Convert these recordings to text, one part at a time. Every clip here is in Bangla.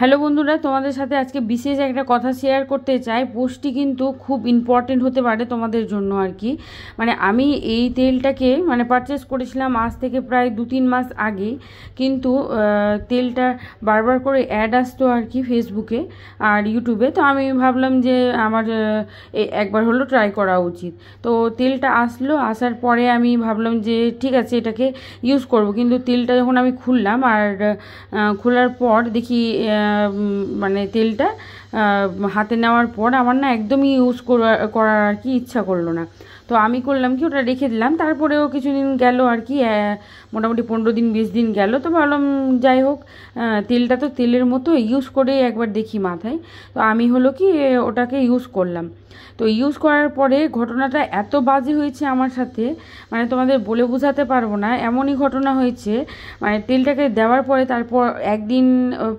হ্যালো বন্ধুরা, তোমাদের সাথে আজকে বিশেষ একটা কথা শেয়ার করতে চাই। পোস্টটি কিন্তু খুব ইম্পর্টেন্ট হতে পারে তোমাদের জন্য আর কি। আমি এই তেলটাকে পারচেস করেছিলাম আজ থেকে প্রায় 2-3 মাস আগে, কিন্তু তেলটা বারবার করে অ্যাড আসতো আর কি ফেসবুকে আর ইউটিউবে। তো আমি ভাবলাম যে আমার একবার হলো ট্রাই করা উচিত। তো তেলটা আসার পরে আমি ভাবলাম যে ঠিক আছে এটাকে ইউজ করব, কিন্তু তেলটা যখন আমি খুললাম আর খোলার পর দেখি তেলটা হাতে নেওয়ার পর আমার না একদমই ইউজ করার আর কি ইচ্ছা করলো না। তো আমি করলাম কি, ওটা রেখে দিলাম। তারপরেও কিছুদিন গেল আর কি, মোটামুটি 15-20 দিন গেল। তো ভাবলাম যাই হোক, তেলটা তো তেলের মতো, ইউজ করে একবার দেখি মাথায়। তো আমি হলো কি ওটাকে ইউজ করলাম। তো ইউজ করার পরে ঘটনাটা এত বাজে হয়েছে আমার সাথে, তোমাদের বলে বোঝাতে পারবো না। এমনই ঘটনা হয়েছে, তেলটাকে দেওয়ার পরে তারপর একদিন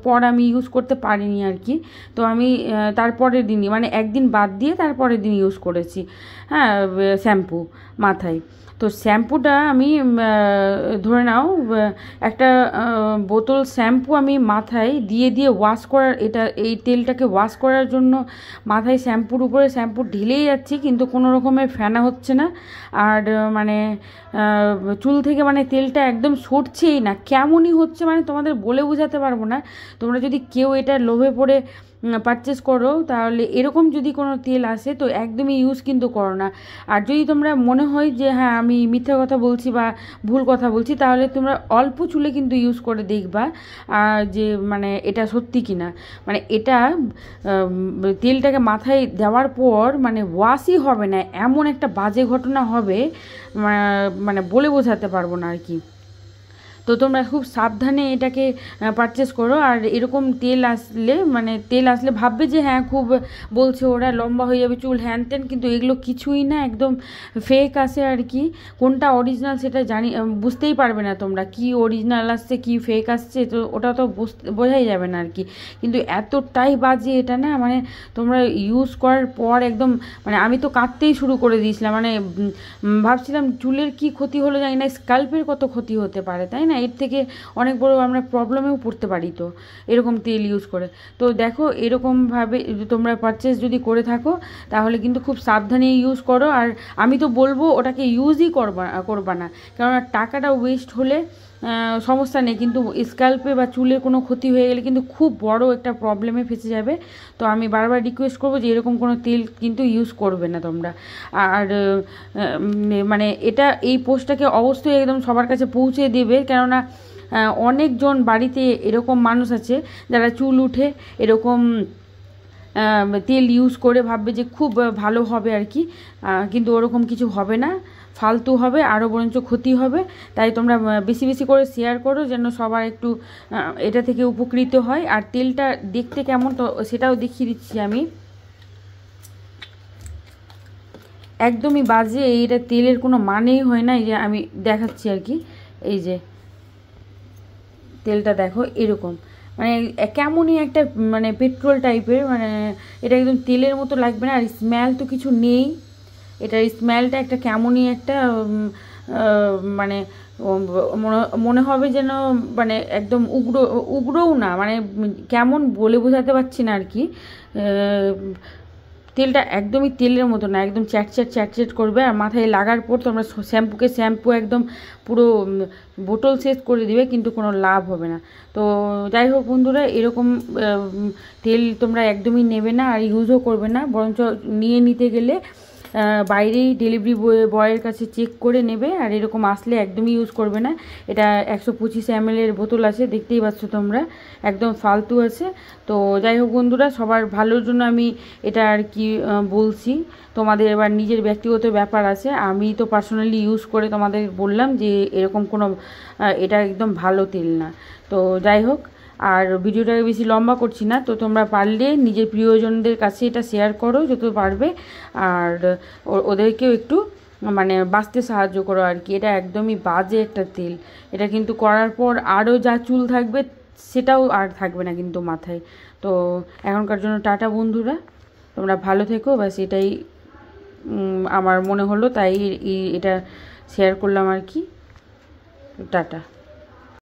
পর আমি ইউজ করতে পারিনি আর কি। তো আমি তারপরের দিনই একদিন বাদ দিয়ে তারপরের দিন ইউজ করেছি শ্যাম্পু মাথায়। তো শ্যাম্পুটা আমি ধরে নাও একটা বোতল শ্যাম্পু আমি মাথায় দিয়ে ওয়াশ করার, এই তেলটাকে ওয়াশ করার জন্য মাথায় শ্যাম্পুর উপরে শ্যাম্পু ঢেলেই যাচ্ছি, কিন্তু কোনো রকমের ফেনা হচ্ছে না। আর চুল থেকে তেলটা একদম সরছেই না, কেমনই হচ্ছে তোমাদের বলে বোঝাতে পারবো না। তোমরা যদি কেউ এটা লোভে পড়ে পারচেস করো, তাহলে এরকম যদি কোনো তেল আসে তো একদমই ইউজ কিন্তু করো না। আর যদি তোমরা মনে হয় যে হ্যাঁ আমি মিথ্যা কথা বলছি বা ভুল কথা বলছি, তাহলে তোমরা অল্প চুলে কিন্তু ইউজ করে দেখবা যে এটা সত্যি কিনা। এটা তেলটাকে মাথায় দেওয়ার পর ওয়াশই হবে না, এমন একটা বাজে ঘটনা হবে বলে বোঝাতে পারবো না আর কি। তো তোমরা খুব সাবধানে এটাকে পারচেস করো। আর এরকম তেল আসলে ভাববে যে হ্যাঁ খুব বলছে ওরা লম্বা হয়ে যাবে চুল হ্যান ত্যান, কিন্তু এগুলো কিছুই না, একদম ফেক আসে আর কি। কোনটা অরিজিনাল সেটা বুঝতেই পারবে না তোমরা, কি অরিজিনাল আসছে কি ফেক আসছে, তো ওটা তো বোঝাই যাবে না আর কি। কিন্তু এতটাই বাজে এটা না, তোমরা ইউজ করার পর একদম আমি তো কাঁদতেই শুরু করে দিয়েছিলাম। ভাবছিলাম চুলের কি ক্ষতি হলো জানি না, স্কাল্পের কত ক্ষতি হতে পারে, তাই না? এর থেকে অনেক বড় আমরা প্রবলেমেও পড়তে পারি তো এরকম তেল ইউজ করে। তো দেখো এরকমভাবে তোমরা পারচেস যদি করে থাকো তাহলে কিন্তু খুব সাবধানে ইউজ করো। আর আমি তো বলবো ওটাকে ইউজই করবা না, কেননা টাকাটা ওয়েস্ট হলে সমস্যা নেই, কিন্তু স্ক্যাল্পে বা চুলের কোনো ক্ষতি হয়ে গেলে কিন্তু খুব বড় একটা প্রবলেমে ফেঁসে যাবে। তো আমি বারবার রিকোয়েস্ট করবো যে এরকম কোনো তেল কিন্তু ইউজ করবে না তোমরা। আর এই পোস্টটাকে অবশ্যই একদম সবার কাছে পৌঁছে দেবে, কেননা অনেকজন বাড়িতে এরকম মানুষ আছে যারা চুল উঠে এরকম তেল ইউজ করে ভাববে যে খুব ভালো হবে আর কি, কিন্তু ওরকম কিছু হবে না, ফালতু হবে, আরও বরঞ্চ ক্ষতি হবে। তাই তোমরা বেশি বেশি করে শেয়ার করো যেন সবার একটু এটা থেকে উপকৃত হয়। আর তেলটা দেখতে কেমন তো সেটাও দেখিয়ে দিচ্ছি আমি। একদমই বাজে, এইটা তেলের কোনো মানেই হয় না। এই যে আমি দেখাচ্ছি আর কি, এই যে তেলটা দেখো এরকম কেমনই একটা পেট্রোল টাইপের, এটা একদম তেলের মতো লাগবে না। আর স্মেল তো কিছু নেই, এটার স্মেলটা একটা কেমনই একটা মনে হবে যেন একদম উগ্রও না, কেমন বলে বোঝাতে পারছি না আর কি। তেলটা একদমই তেলের মতো না, একদম চ্যাটচ্যাট করবে। আর মাথায় লাগার পর তোমরা শ্যাম্পু একদম পুরো বোতল শেষ করে দিবে, কিন্তু কোনো লাভ হবে না। তো যাই হোক বন্ধুরা, এরকম তেল তোমরা একদমই নেবে না আর ইউজও করবে না, বরঞ্চ নিতে গেলে বাইরেই ডেলিভারি বয়ের কাছে চেক করে নেবে। আর এরকম আসলে একদমই ইউজ করবে না। এটা 125 ml বোতল আছে, দেখতেই পাচ্ছ তোমরা, একদম ফালতু আছে। তো যাই হোক বন্ধুরা, সবার ভালোর জন্য আমি এটা আর কি বলছি। তোমাদের এবার নিজের ব্যক্তিগত ব্যাপার আছে, আমি তো পার্সোনালি ইউজ করে তোমাদের বললাম যে এরকম কোনো এটা একদম ভালো তেল না। তো যাই হোক, আর ভিডিওটাকে বেশি লম্বা করছি না। তো তোমরা পারলে নিজের প্রিয়জনদের কাছে এটা শেয়ার করো যত পারবে, আর ওদেরকেও একটু বাঁচতে সাহায্য করো আর কি। এটা একদমই বাজে একটা তেল, এটা কিন্তু করার পর আরও যা চুল থাকবে সেটাও আর থাকবে না কিন্তু মাথায়। তো এখনকার জন্য টাটা বন্ধুরা, তোমরা ভালো থেকো, ব্যাস এটাই আমার মনে হলো, তাই এটা শেয়ার করলাম আর কি। টাটা।